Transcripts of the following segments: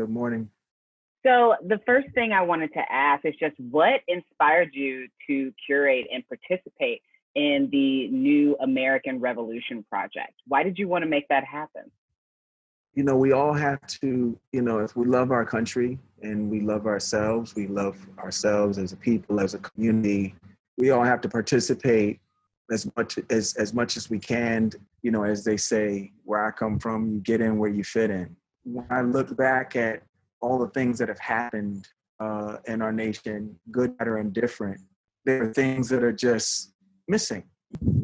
Good morning. So the first thing I wanted to ask is just what inspired you to curate and participate in the New American Revolution project? Why did you want to make that happen? We all have to, if we love our country and we love ourselves as a people, as a community, we all have to participate as much as we can. As they say, where I come from, you get in where you fit in. When I look back at all the things that have happened in our nation, good, bad, or indifferent, there are things that are just missing.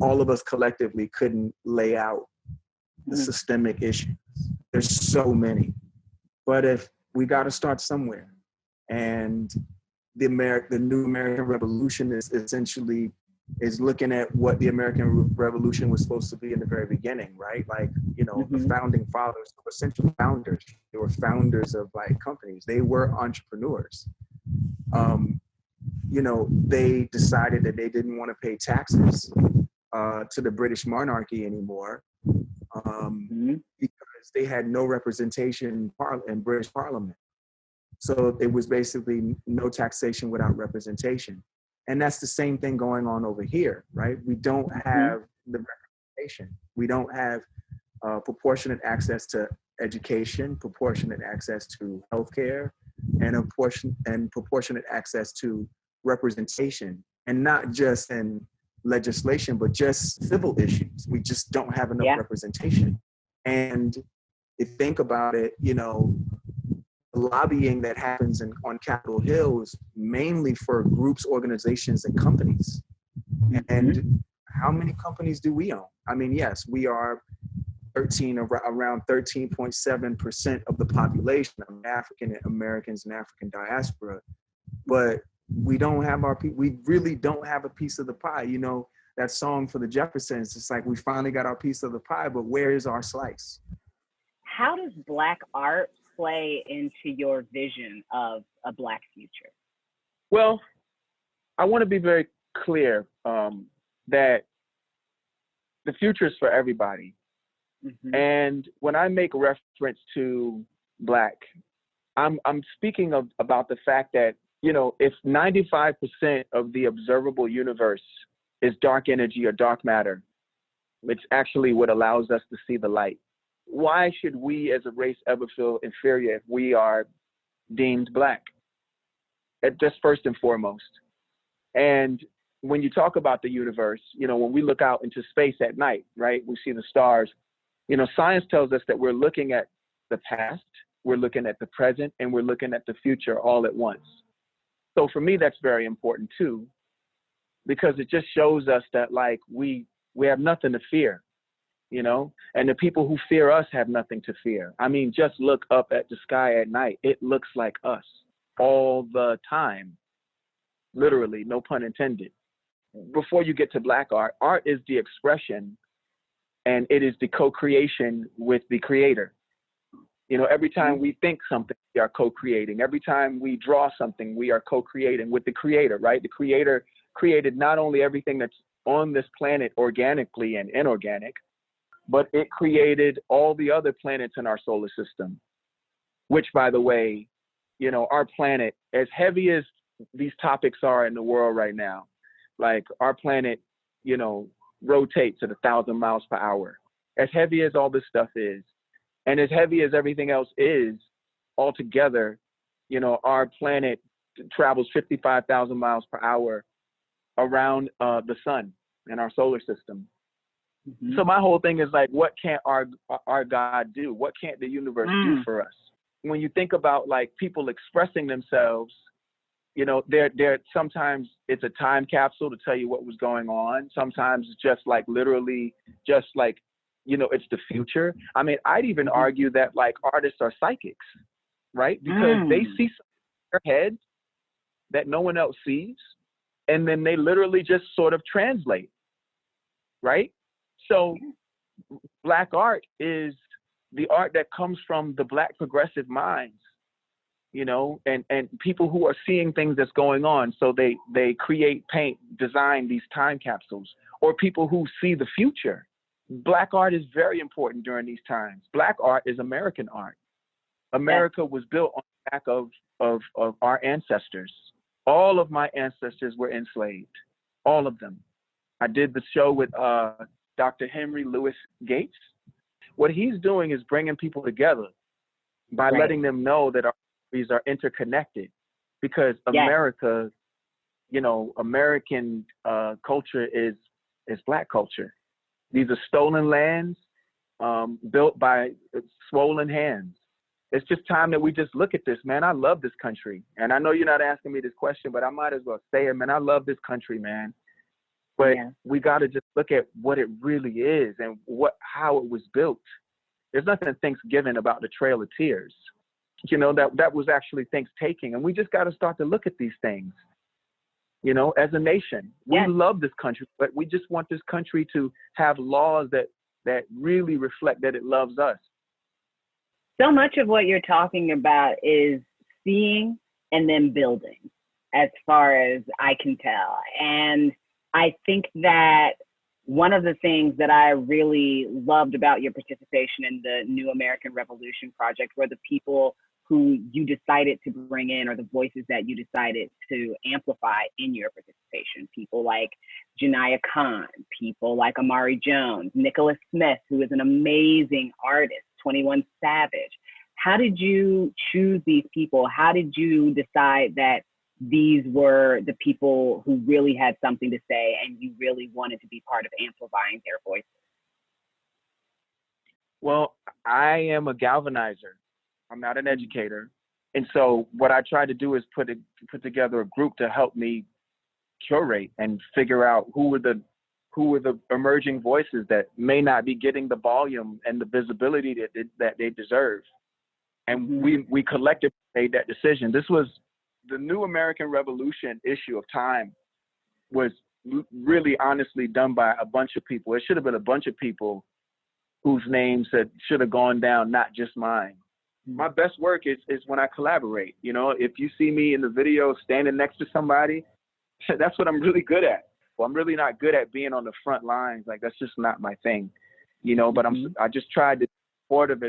All of us collectively couldn't lay out the systemic issues. There's so many, but if we got to start somewhere, and the New American Revolution is looking at what the American Revolution was supposed to be in the very beginning, right? Like, the founding fathers were essentially founders. They were founders of companies. They were entrepreneurs. They decided that they didn't want to pay taxes to the British monarchy anymore. Because they had no representation in British Parliament. So it was basically no taxation without representation. And that's the same thing going on over here, right? We don't have the representation. We don't have proportionate access to education, proportionate access to healthcare, and proportionate access to representation, and not just in legislation, but just civil issues. We just don't have enough representation. And if you think about it, the lobbying that happens on Capitol Hill is mainly for groups, organizations, and companies. And how many companies do we own? I mean, yes, we are around 13.7% of the population of African Americans and African diaspora, but we really don't have a piece of the pie. That song for the Jeffersons, it's like we finally got our piece of the pie, but where is our slice? How does Black art play into your vision of a Black future? Well, I want to be very clear that the future is for everybody. And when I make reference to Black, I'm speaking about the fact that, if 95% of the observable universe is dark energy or dark matter, it's actually what allows us to see the light. Why should we as a race ever feel inferior if we are deemed Black? Just first and foremost. And when you talk about the universe, when we look out into space at night, right, we see the stars. Science tells us that we're looking at the past, we're looking at the present, and we're looking at the future all at once. So for me, that's very important too, because it just shows us that we have nothing to fear, and the people who fear us have nothing to fear. I mean, just look up at the sky at night. It looks like us all the time, literally, no pun intended. Before you get to Black art, art is the expression and it is the co-creation with the creator. Every time we think something, we are co-creating. Every time we draw something, we are co-creating with the creator, right? The creator created not only everything that's on this planet organically and inorganic, but it created all the other planets in our solar system, which, by the way, our planet, as heavy as these topics are in the world right now, our planet, rotates at 1,000 miles per hour. As heavy as all this stuff is, and as heavy as everything else is altogether, our planet travels 55,000 miles per hour around the sun and our solar system. So my whole thing is what can't our God do? What can't the universe do for us? When you think about people expressing themselves, they're sometimes it's a time capsule to tell you what was going on. Sometimes it's just literally just it's the future. I mean, I'd even argue that artists are psychics, right? Because they see something in their head that no one else sees, and then they literally just sort of translate, right? So Black art is the art that comes from the Black progressive minds, and people who are seeing things that's going on. So they create, paint, design these time capsules, or people who see the future. Black art is very important during these times. Black art is American art. America was built on the back of our ancestors. All of my ancestors were enslaved, all of them. I did the show with Dr. Henry Louis Gates. What he's doing is bringing people together by letting them know that our countries are interconnected, because America, you know, American culture is Black culture. These are stolen lands built by swollen hands. It's just time that we just look at this, man. I love this country. And I know you're not asking me this question, but I might as well say it, man. I love this country, man. But we got to just look at what it really is and how it was built. There's nothing Thanksgiving about the Trail of Tears. You know, that was actually Thanksgiving. And we just got to start to look at these things. You know, as a nation, we love this country, but we just want this country to have laws that really reflect that it loves us. So much of what you're talking about is seeing and then building, as far as I can tell. And I think that one of the things that I really loved about your participation in the New American Revolution Project were the people who you decided to bring in, or the voices that you decided to amplify in your participation. People like Janiyah Khan, people like Amari Jones, Nicholas Smith, who is an amazing artist, 21 Savage. How did you choose these people? How did you decide that these were the people who really had something to say and you really wanted to be part of amplifying their voices? Well, I am a galvanizer. I'm not an educator. And so what I tried to do is put together a group to help me curate and figure out who were the emerging voices that may not be getting the volume and the visibility that they deserve. And we collectively made that decision. This was the New American Revolution issue of Time, was really honestly done by a bunch of people. It should have been a bunch of people whose names should have gone down, not just mine. My best work is when I collaborate. You know, if you see me in the video standing next to somebody, that's what I'm really good at. Well, I'm really not good at being on the front lines. Like, that's just not my thing, you know, but I just tried to be supportive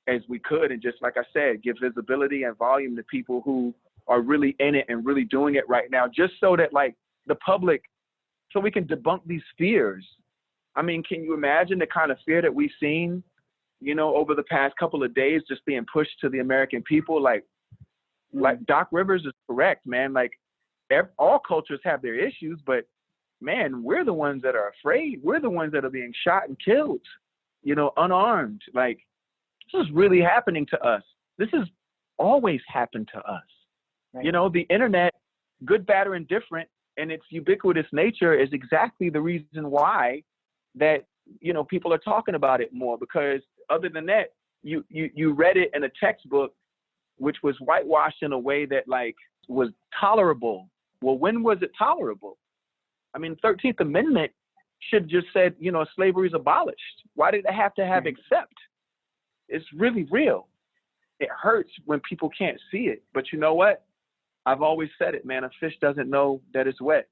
as we could. And just like I said, give visibility and volume to people who are really in it and really doing it right now, just so that, like, the public, so we can debunk these fears. I mean, can you imagine the kind of fear that we've seen, you know, over the past couple of days, just being pushed to the American people? Like Doc Rivers is correct, man. Like, all cultures have their issues, but man, we're the ones that are afraid. We're the ones that are being shot and killed, you know, unarmed. Like, this is really happening to us. This has always happened to us. Right. You know, the internet, good, bad, or indifferent, and its ubiquitous nature is exactly the reason why that, you know, people are talking about it more, because other than that, you read it in a textbook, which was whitewashed in a way that, like, was tolerable. Well, when was it tolerable? I mean, 13th Amendment should just said, you know, slavery is abolished. Why did it have to have except? It's really real. It hurts when people can't see it. But you know what? I've always said it, man. A fish doesn't know that it's wet.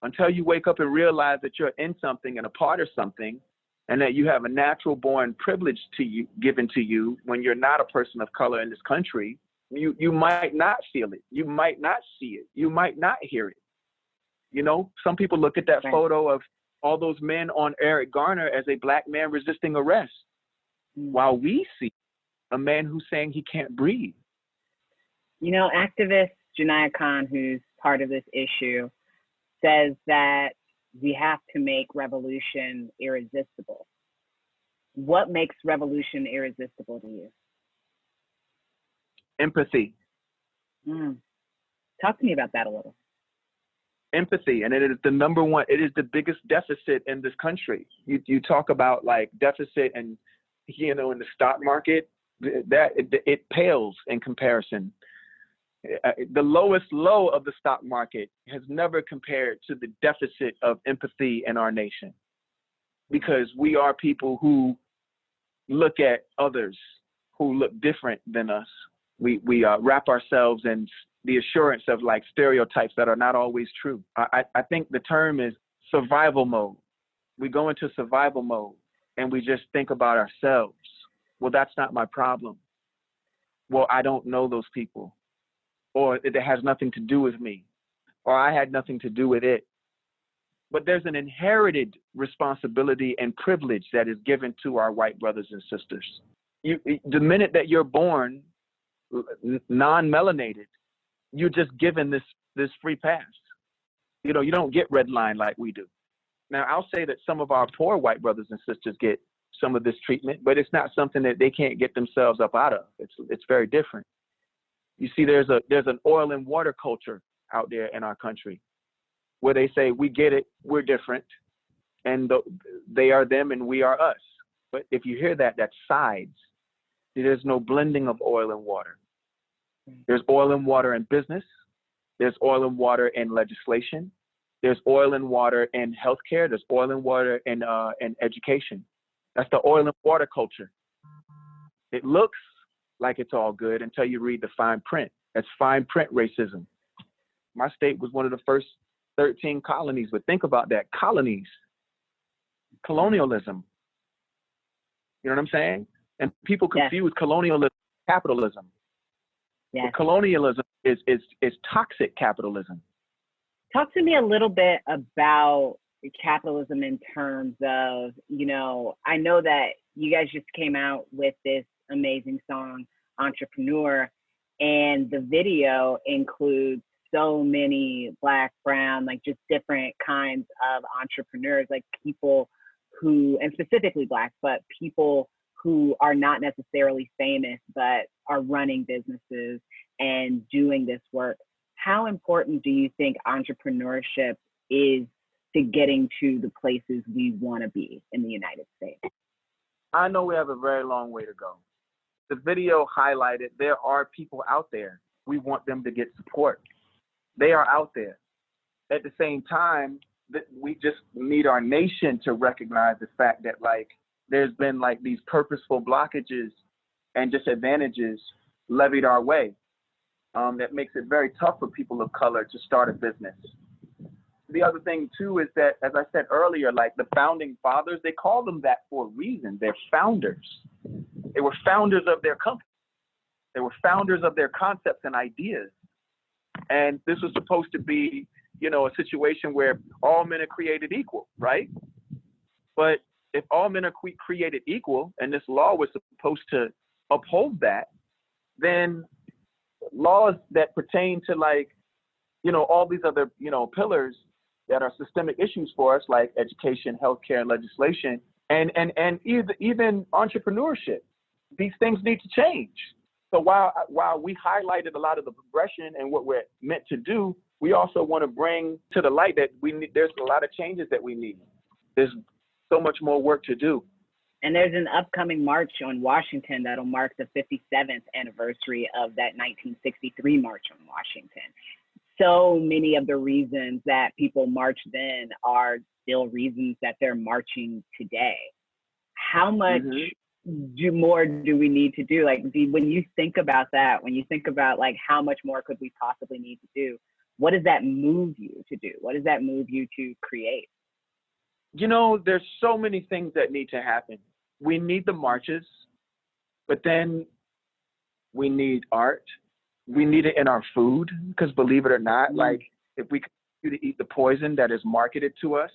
Until you wake up and realize that you're in something and a part of something, and that you have a natural born privilege to you, given to you when you're not a person of color in this country, you might not feel it. You might not see it. You might not hear it. You know, some people look at that photo of all those men on Eric Garner as a Black man resisting arrest, while we see a man who's saying he can't breathe. You know, activist Janiyah Khan, who's part of this issue, says that we have to make revolution irresistible. What makes revolution irresistible to you? Empathy. Talk to me about that a little. Empathy, and it is the number one, it is the biggest deficit in this country. You talk about, like, deficit and, you know, in the stock market, that it pales in comparison. The lowest low of the stock market has never compared to the deficit of empathy in our nation, because we are people who look at others who look different than us. We wrap ourselves in the assurance of, like, stereotypes that are not always true. I think the term is survival mode. We go into survival mode and we just think about ourselves. Well, that's not my problem. well, I don't know those people, or it has nothing to do with me, or I had nothing to do with it. But there's an inherited responsibility and privilege that is given to our white brothers and sisters. The minute that you're born non-melanated, you're just given this free pass. You know, you don't get red line like we do. Now, I'll say that some of our poor white brothers and sisters get some of this treatment, but it's not something that they can't get themselves up out of. It's very different. You see, there's an oil and water culture out there in our country where they say, we get it, we're different, and they are them and we are us. But if you hear that, that's sides. There's no blending of oil and water. There's oil and water in business. There's oil and water in legislation. There's oil and water in healthcare. There's oil and water in education. That's the oil and water culture. It looks like it's all good until you read the fine print. That's fine print racism. My state was one of the first 13 colonies, but think about that, colonies, colonialism. You know what I'm saying? And people confuse colonialism with capitalism. Yeah. Colonialism is toxic capitalism. Talk to me a little bit about capitalism in terms of, you know, I know that you guys just came out with this amazing song, Entrepreneur, and the video includes so many Black, brown, like just different kinds of entrepreneurs, like people who, and specifically Black, but people who are not necessarily famous, but are running businesses and doing this work. How important do you think entrepreneurship is to getting to the places we want to be in the United States? I know we have a very long way to go. The video highlighted there are people out there. We want them to get support. They are out there. At the same time, we just need our nation to recognize the fact that, like, there's been like these purposeful blockages and disadvantages levied our way. That makes it very tough for people of color to start a business. The other thing too is that, as I said earlier, like the founding fathers, they call them that for a reason. They're founders. They were founders of their company. They were founders of their concepts and ideas. And this was supposed to be, you know, a situation where all men are created equal, right? But if all men are created equal, and this law was supposed to uphold that, then laws that pertain to, like, you know, all these other, you know, pillars that are systemic issues for us, like education, healthcare, and legislation, and even entrepreneurship, these things need to change. So while we highlighted a lot of the progression and what we're meant to do, we also want to bring to the light that there's a lot of changes that we need. There's so much more work to do. And there's an upcoming march on Washington that'll mark the 57th anniversary of that 1963 March on Washington. So many of the reasons that people marched then are still reasons that they're marching today. How much more do we need to do? Like, when you think about that, when you think about like how much more could we possibly need to do, what does that move you to do? What does that move you to create? You know, there's so many things that need to happen. We need the marches, but then we need art. We need it in our food, because believe it or not, like, if we continue to eat the poison that is marketed to us,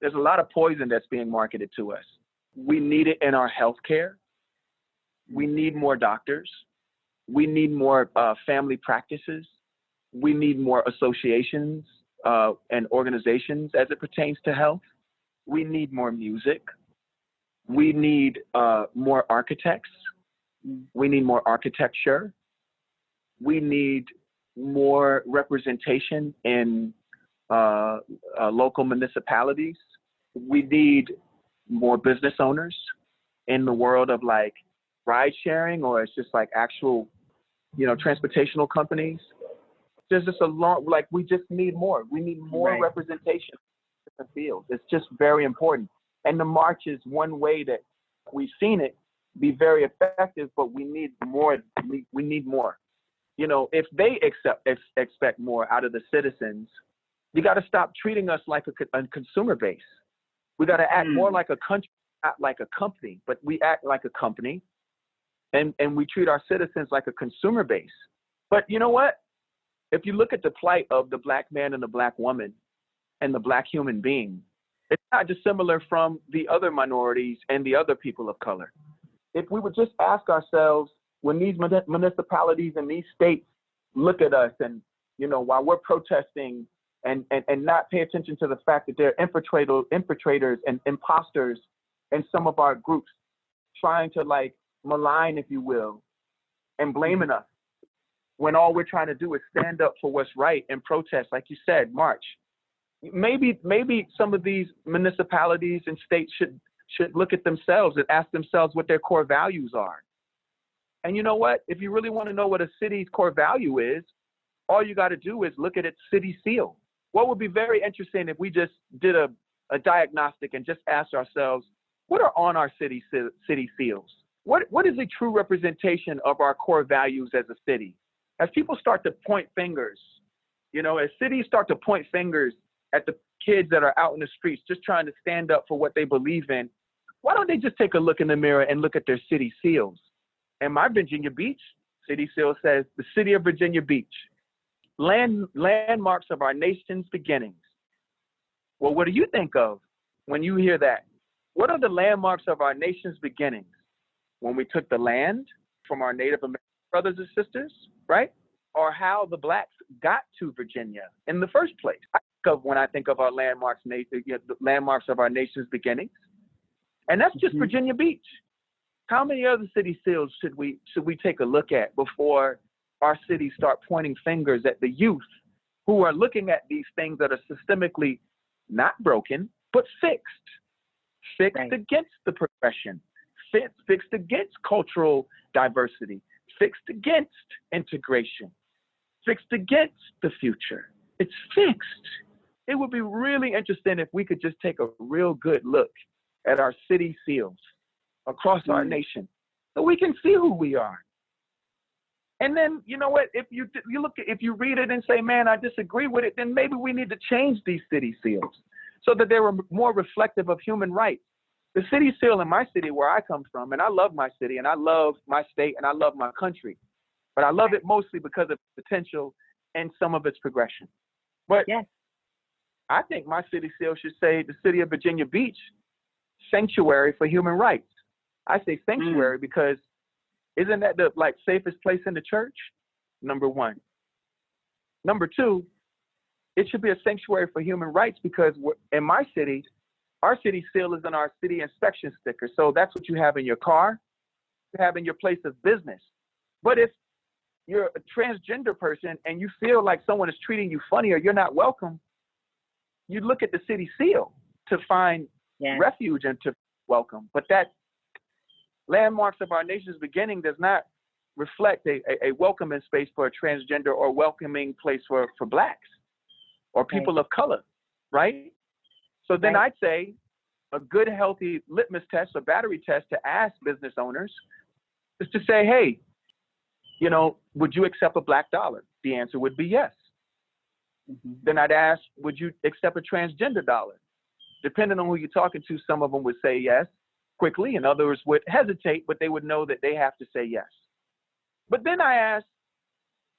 there's a lot of poison that's being marketed to us. We need it in our healthcare. We need more doctors. We need more family practices. We need more associations and organizations as it pertains to health. We need more music. We need more architects. We need more architecture. We need more representation in local municipalities. We need more business owners in the world of like ride sharing, or it's just like actual, you know, transportational companies. There's just a lot, like, we just need more. We need more representation in different fields. It's just very important. And the march is one way that we've seen it be very effective, but we need more. We need more. You know, if they expect more out of the citizens, you got to stop treating us like a consumer base. We got to act more like a country, not like a company, but we act like a company. and we treat our citizens like a consumer base. But you know what? If you look at the plight of the Black man and the Black woman and the Black human being, it's not dissimilar from the other minorities and the other people of color. If we would just ask ourselves, when these municipalities and these states look at us and, you know, while we're protesting and not pay attention to the fact that they're infiltrators and imposters in some of our groups, trying to like malign, if you will, and blaming us, when all we're trying to do is stand up for what's right and protest, like you said, march. Maybe some of these municipalities and states should look at themselves and ask themselves what their core values are. And you know what? If you really want to know what a city's core value is, all you got to do is look at its city seal. What would be very interesting if we just did a diagnostic and just asked ourselves, what are on our city seals? What is a true representation of our core values as a city? As people start to point fingers, you know, as cities start to point fingers at the kids that are out in the streets just trying to stand up for what they believe in, why don't they just take a look in the mirror and look at their city seals? And my Virginia Beach city seal says, the city of Virginia Beach, landmarks of our nation's beginnings. Well, what do you think of when you hear that? What are the landmarks of our nation's beginnings? When we took the land from our Native American brothers and sisters, right? Or how the Blacks got to Virginia in the first place. I think of when I think of our landmarks, the landmarks of our nation's beginnings, and that's just Virginia Beach. How many other city seals should we take a look at before our cities start pointing fingers at the youth who are looking at these things that are systemically not broken, but fixed right. Against the progression, fixed against cultural diversity, fixed against integration, fixed against the future. It's fixed. It would be really interesting if we could just take a real good look at our city seals across our nation so we can see who we are. And then, you know what, if you read it and say, man, I disagree with it, then maybe we need to change these city seals so that they were more reflective of human rights. The city seal in my city where I come from, and I love my city and I love my state and I love my country, but I love it mostly because of potential and some of its progression. But yes, I think my city seal should say the city of Virginia Beach, sanctuary for human rights. I say sanctuary because isn't that the safest place in the church? Number one. Number two, it should be a sanctuary for human rights because in my city, our city seal is in our city inspection sticker. So that's what you have in your car, you have in your place of business. But if you're a transgender person and you feel like someone is treating you funny or you're not welcome, you look at the city seal to find refuge and to welcome. But that landmarks of our nation's beginning does not reflect a welcoming space for a transgender or welcoming place for Blacks or people of color, right? So then I'd say a good, healthy litmus test or battery test to ask business owners is to say, hey, you know, would you accept a Black dollar? The answer would be yes. Then I'd ask, would you accept a transgender dollar? Depending on who you're talking to, some of them would say yes quickly and others would hesitate, but they would know that they have to say yes. But then I asked,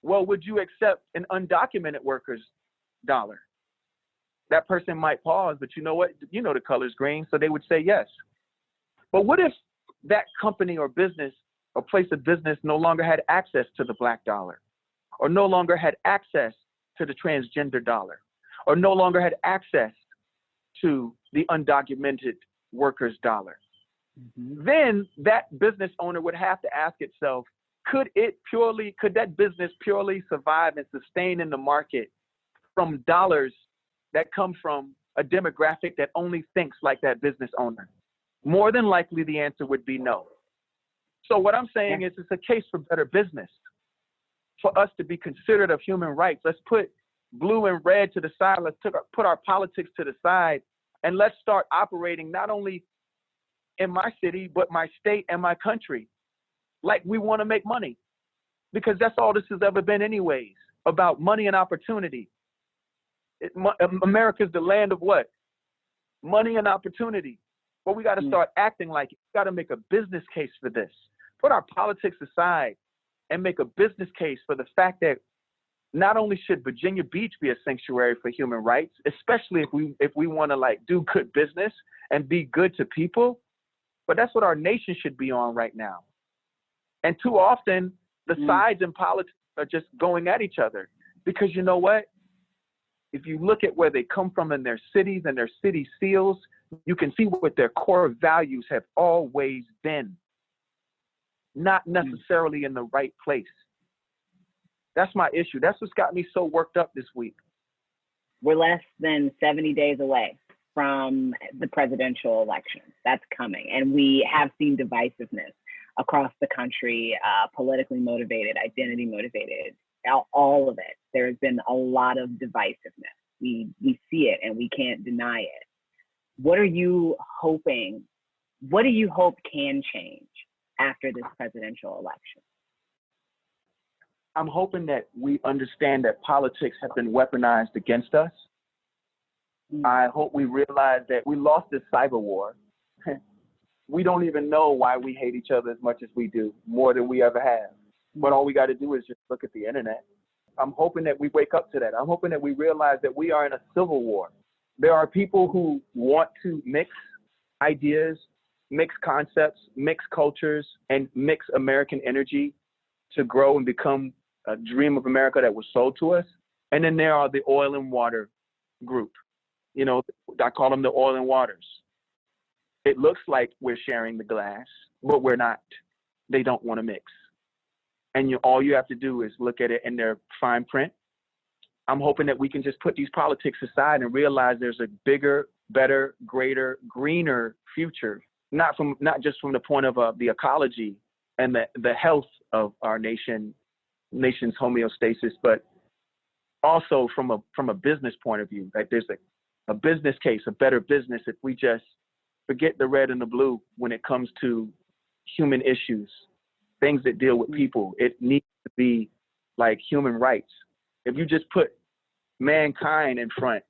well, would you accept an undocumented worker's dollar? That person might pause, but you know what? You know the color's green, so they would say yes. But what if that company or business or place of business no longer had access to the Black dollar, or no longer had access to the transgender dollar, or no longer had access to the undocumented worker's dollar? Then that business owner would have to ask itself, could that business purely survive and sustain in the market from dollars that come from a demographic that only thinks like that business owner? More than likely, the answer would be no. So what I'm saying is it's a case for better business. For us to be considerate of human rights, let's put blue and red to the side. Let's put our politics to the side, and let's start operating not only in my city, but my state and my country like we want to make money, because that's all this has ever been anyways, about money and opportunity. America's the land of what? Money and opportunity. But we got to start acting like it. We got to make a business case for this. put our politics aside and make a business case for the fact that not only should Virginia Beach be a sanctuary for human rights, especially if we want to like do good business and be good to people, but that's what our nation should be on right now. And too often the sides in politics are just going at each other, because you know what? If you look at where they come from in their cities and their city seals, you can see what their core values have always been, not necessarily in the right place. That's my issue. That's what's got me so worked up this week. We're less than 70 days away from the presidential election. That's coming. And we have seen divisiveness across the country, politically motivated, identity motivated, all of it. There's been a lot of divisiveness. We see it and we can't deny it. What are you hoping? What do you hope can change after this presidential election? I'm hoping that we understand that politics have been weaponized against us. I hope we realize that we lost this cyber war. We don't even know why we hate each other as much as we do, more than we ever have. But all we got to do is just look at the internet. I'm hoping that we wake up to that. I'm hoping that we realize that we are in a civil war. There are people who want to mix ideas, mix concepts, mix cultures, and mix American energy to grow and become a dream of America that was sold to us. And then there are the oil and water group. You know, I call them the oil and waters. It looks like we're sharing the glass, but we're not. They don't want to mix. And all you have to do is look at it in their fine print. I'm hoping that we can just put these politics aside and realize there's a bigger, better, greater, greener future, not just from the point of the ecology and the health of our nation's homeostasis, but also from a business point of view. Like there's a business case, a better business if we just forget the red and the blue when it comes to human issues, things that deal with people. It needs to be like human rights. If you just put mankind in front,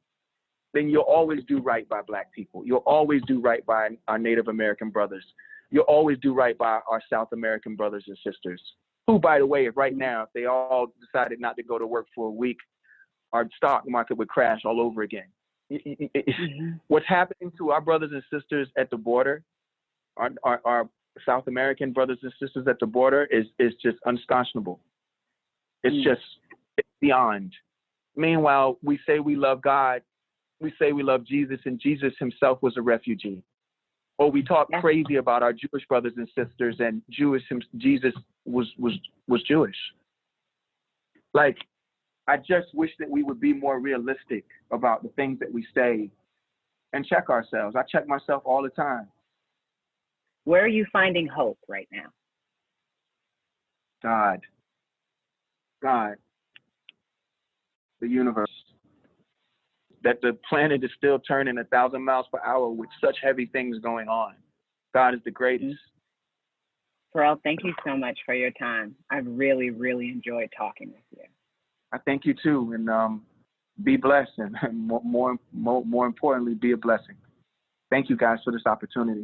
then you'll always do right by Black people. You'll always do right by our Native American brothers. You'll always do right by our South American brothers and sisters, who, by the way, if right now, if they all decided not to go to work for a week, our stock market would crash all over again. What's happening to our brothers and sisters at the border, our South American brothers and sisters at the border is just unconscionable. It's just beyond. Meanwhile, we say we love God, we say we love Jesus, and Jesus himself was a refugee. Or we talk crazy about our Jewish brothers and sisters, and Jesus was Jewish. Like, I just wish that we would be more realistic about the things that we say and check ourselves. I check myself all the time. Where are you finding hope right now? God, the universe, that the planet is still turning 1,000 miles per hour with such heavy things going on. God is the greatest. Pharrell, thank you so much for your time. I've really, really enjoyed talking with you. I thank you too, and be blessed, and more importantly, be a blessing. Thank you guys for this opportunity.